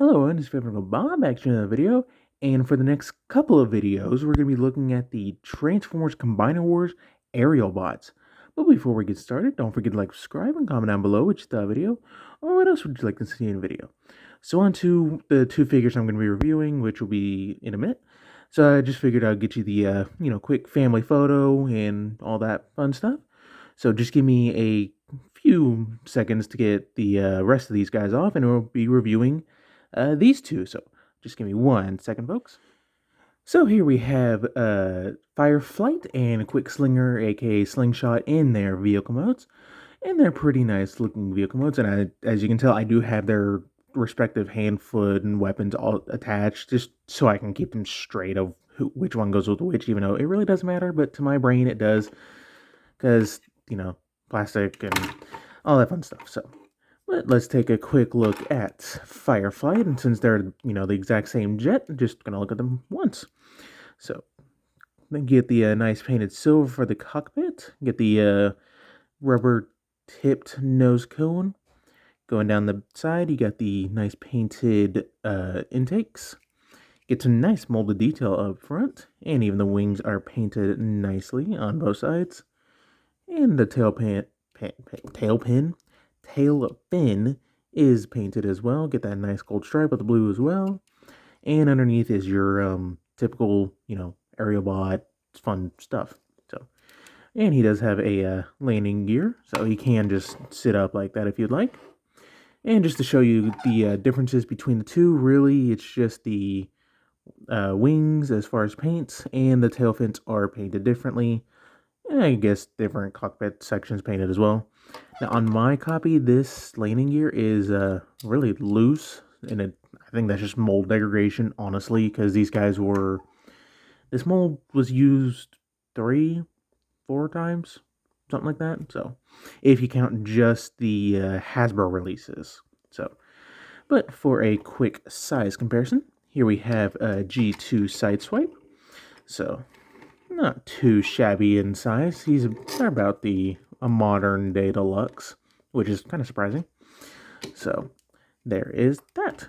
Hello, and it's favorite Bob back to another video. And for the next couple of videos, we're going to be looking at the Transformers Combiner Wars aerial bots. But before we get started, don't forget to like, subscribe, and comment down below which the video, or what else would you like to see in the video. So on to the two figures I'm going to be reviewing, which will be in a minute. So I just figured I'd get you the quick family photo and all that fun stuff. So just give me a few seconds to get the rest of these guys off, and we'll be reviewing these two. So just give me 1 second, folks. So here we have Fireflight and Quick Slinger, aka Slingshot, in their vehicle modes. And they're pretty nice looking vehicle modes. And as you can tell, I do have their respective hand, foot, and weapons all attached, just so I can keep them straight of which one goes with which, even though it really doesn't matter. But to my brain, it does, because, plastic and all that fun stuff. So but let's take a quick look at Fireflight, and since they're, the exact same jet, I'm just going to look at them once. So, then get the nice painted silver for the cockpit, get the rubber-tipped nose cone. Going down the side, you got the nice painted intakes. Get some nice molded detail up front, and even the wings are painted nicely on both sides. And the tail fin is painted as well. Get that nice gold stripe with the blue as well. And underneath is your typical, aerial bot fun stuff. So, and he does have a landing gear, so he can just sit up like that if you'd like. And just to show you the differences between the two, really, it's just the wings as far as paints, and the tail fins are painted differently. And I guess different cockpit sections painted as well. Now, on my copy, this landing gear is really loose, and I think that's just mold degradation, honestly, because these guys were... This mold was used 3-4 times, something like that. So, if you count just the Hasbro releases. So, but for a quick size comparison, here we have a G2 Sideswipe. So, not too shabby in size. They're about a modern day deluxe, which is kind of surprising. So there is that.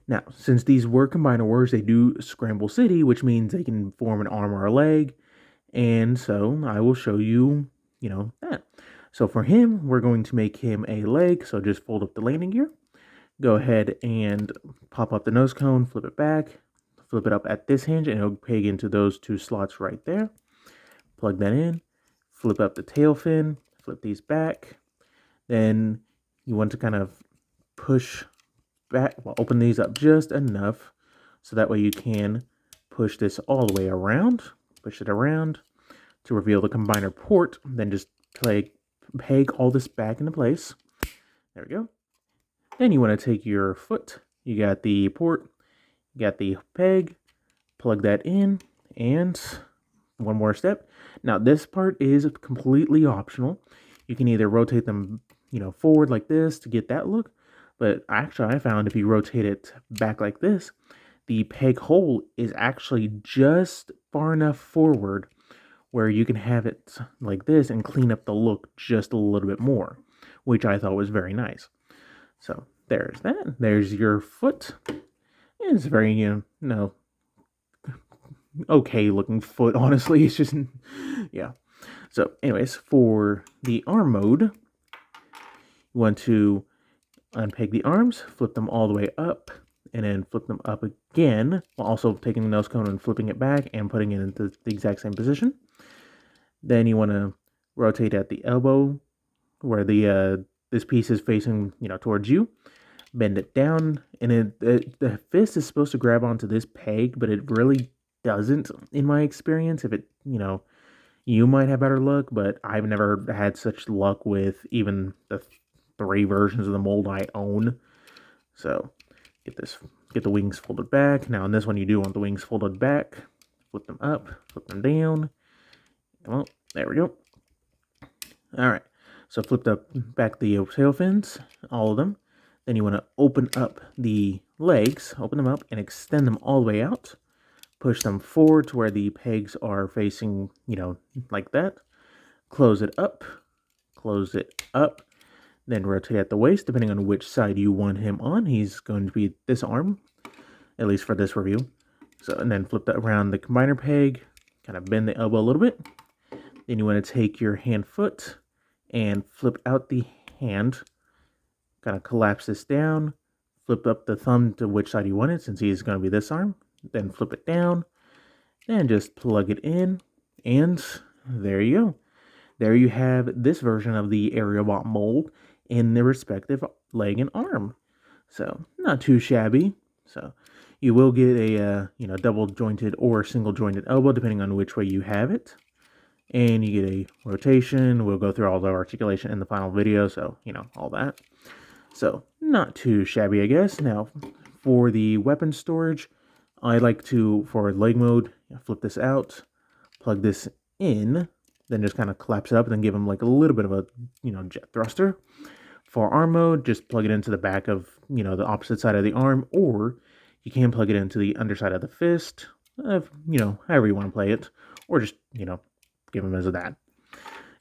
Now, since these were Combiner Wars, they do Scramble City, which means they can form an arm or a leg. And so I will show you, that. So for him, we're going to make him a leg. So just fold up the landing gear. Go ahead and pop up the nose cone, flip it back, flip it up at this hinge, and it'll peg into those 2 slots right there. Plug that in, flip up the tail fin, flip these back. Then you want to kind of push back, open these up just enough so that way you can push this all the way around, push it around to reveal the combiner port. Then just peg all this back into place. There we go. Then you want to take your foot, you got the port, you got the peg, plug that in, and one more step. Now this part is completely optional. You can either rotate them, forward like this to get that look, but actually I found if you rotate it back like this, the peg hole is actually just far enough forward where you can have it like this and clean up the look just a little bit more, which I thought was very nice. So there's that. There's your foot. It's very, okay looking foot, honestly. It's just, yeah. So anyways, for the arm mode, you want to unpeg the arms, flip them all the way up, and then flip them up again, while also taking the nose cone and flipping it back and putting it into the exact same position. Then you want to rotate at the elbow where the this piece is facing, towards you. Bend it down, and the fist is supposed to grab onto this peg, but it really doesn't, in my experience. If it, you might have better luck, but I've never had such luck with even the 3 versions of the mold I own. So get the wings folded back. Now in this one, you do want the wings folded back. Flip them up, flip them down. Come on, there we go. All right, so flipped up back the tail fins, all of them. Then you want to open up the legs, open them up and extend them all the way out. Push them forward to where the pegs are facing, like that. Close it up, Then rotate at the waist, depending on which side you want him on. He's going to be this arm, at least for this review. So, and then flip that around the combiner peg, kind of bend the elbow a little bit. Then you want to take your hand foot and flip out the hand, kind of collapse this down, flip up the thumb to which side you want it, since he's going to be this arm. Then flip it down, and just plug it in, and there you go. There you have this version of the Aerialbot mold in the respective leg and arm. So, not too shabby. So, you will get a double jointed or single jointed elbow depending on which way you have it. And you get a rotation. We'll go through all the articulation in the final video, so, all that. So, not too shabby, I guess. Now, for the weapon storage, I like to, for leg mode, flip this out, plug this in, then just kind of collapse it up and then give him like a little bit of a, jet thruster. For arm mode, just plug it into the back of, the opposite side of the arm, or you can plug it into the underside of the fist, however you want to play it, or just, give him as a that.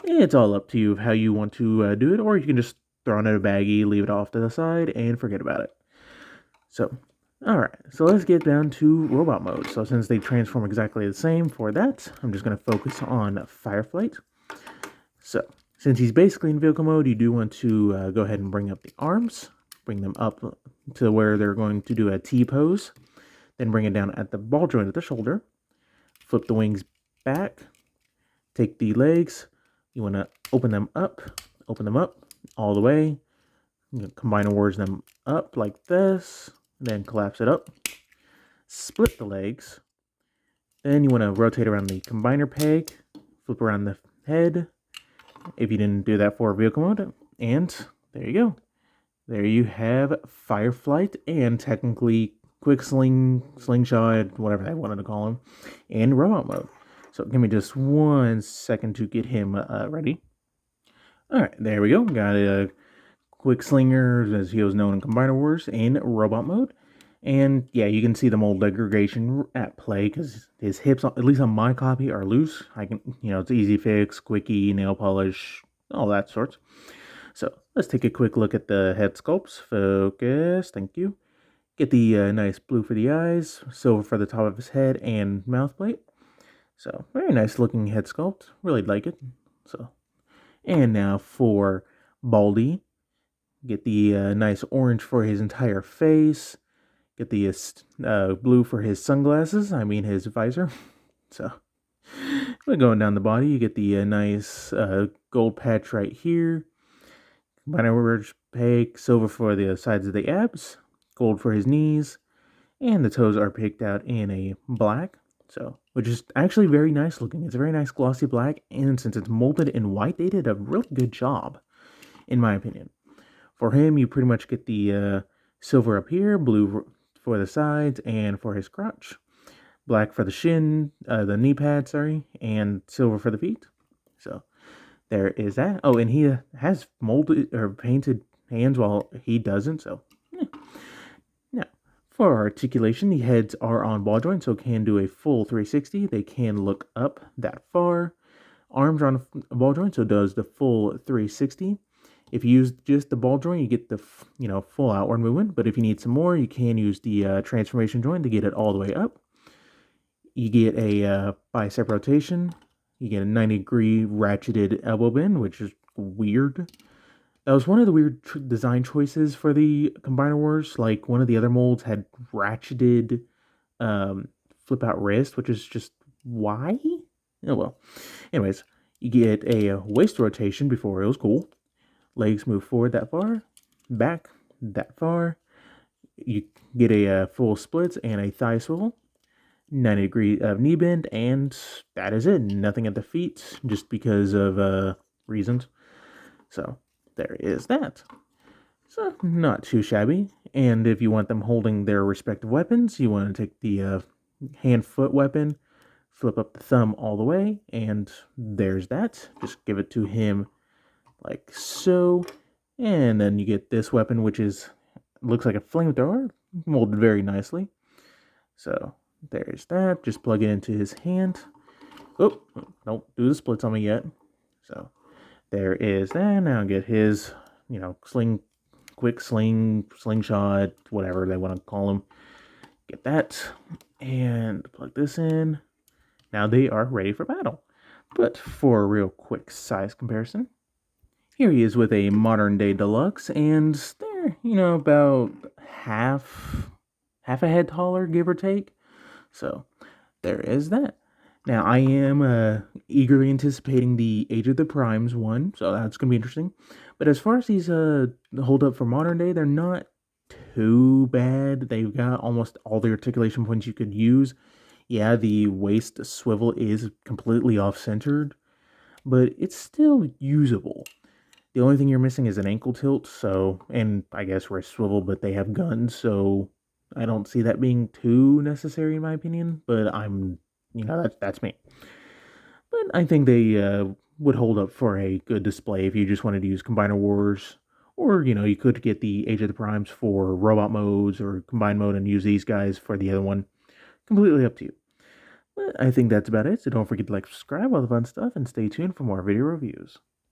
It's all up to you how you want to do it, or you can just throw it in a baggie, leave it off to the side, and forget about it. So, alright, so let's get down to robot mode. So since they transform exactly the same for that, I'm just going to focus on Fireflight. So, since he's basically in vehicle mode, you do want to go ahead and bring up the arms, bring them up to where they're going to do a T-pose, then bring it down at the ball joint at the shoulder, flip the wings back, take the legs, you want to open them up all the way, combine and words them up like this, then collapse it up, split the legs, then you want to rotate around the combiner peg, flip around the head, if you didn't do that for vehicle mode, and there you go. There you have Fireflight and technically Quick Slingshot, whatever I wanted to call him, in robot mode. So give me just 1 second to get him ready. Alright, there we go. Got a Quick Slinger, as he was known in Combiner Wars, in robot mode. And yeah, you can see the mold degradation at play because his hips, at least on my copy, are loose. I can, it's easy fix, quickie, nail polish, all that sorts. So let's take a quick look at the head sculpts. Focus, thank you. Get the nice blue for the eyes, silver for the top of his head and mouth plate. So very nice looking head sculpt. Really like it. So, and now for Baldy, get the nice orange for his entire face. Get the blue for his sunglasses, his visor. So, we're going down the body. You get the nice gold patch right here. Combiner peg, silver for the sides of the abs, gold for his knees, and the toes are picked out in a black. So, which is actually very nice looking. It's a very nice glossy black, and since it's molded in white, they did a really good job, in my opinion. For him, you pretty much get the silver up here, blue for the sides and for his crotch, black for the shin, the knee pad, and silver for the feet. So there is that. Oh, and he has molded or painted hands while he doesn't. So now for articulation, the heads are on ball joint, so can do a full 360. They can look up that far. Arms are on a ball joint, so does the full 360. If you use just the ball joint, you get the full outward movement. But if you need some more, you can use the transformation joint to get it all the way up. You get a bicep rotation. You get a 90-degree ratcheted elbow bend, which is weird. That was one of the weird design choices for the Combiner Wars. Like, one of the other molds had ratcheted flip-out wrist, which is just, why? Oh, well. Anyways, you get a waist rotation before it was cool. Legs move forward that far, back that far. You get a full splits and a thigh swivel, 90-degree knee bend, and that is it. Nothing at the feet, just because of reasons. So there is that. So not too shabby. And if you want them holding their respective weapons, you want to take the hand-foot weapon, flip up the thumb all the way, and there's that. Just give it to him like so, and then you get this weapon, which looks like a flamethrower, molded very nicely. So there's that. Just plug it into his hand. Oh, don't do the splits on me yet. So there is that. Now get his quick slingshot, whatever they want to call them. Get that and plug this in. Now they are ready for battle. But for a real quick size comparison, here he is with a modern day deluxe, and they're, about half a head taller, give or take. So there is that. Now I am eagerly anticipating the Age of the Primes one, so that's gonna be interesting. But as far as these hold up for modern day, they're not too bad. They've got almost all the articulation points you could use. Yeah, the waist swivel is completely off centered, but it's still usable. The only thing you're missing is an ankle tilt, so, and I guess where swivel, but they have guns, so I don't see that being too necessary in my opinion, but that's me. But I think they would hold up for a good display if you just wanted to use Combiner Wars, or, you could get the Age of the Primes for robot modes or combine mode and use these guys for the other one. Completely up to you. But I think that's about it, so don't forget to like, subscribe, all the fun stuff, and stay tuned for more video reviews.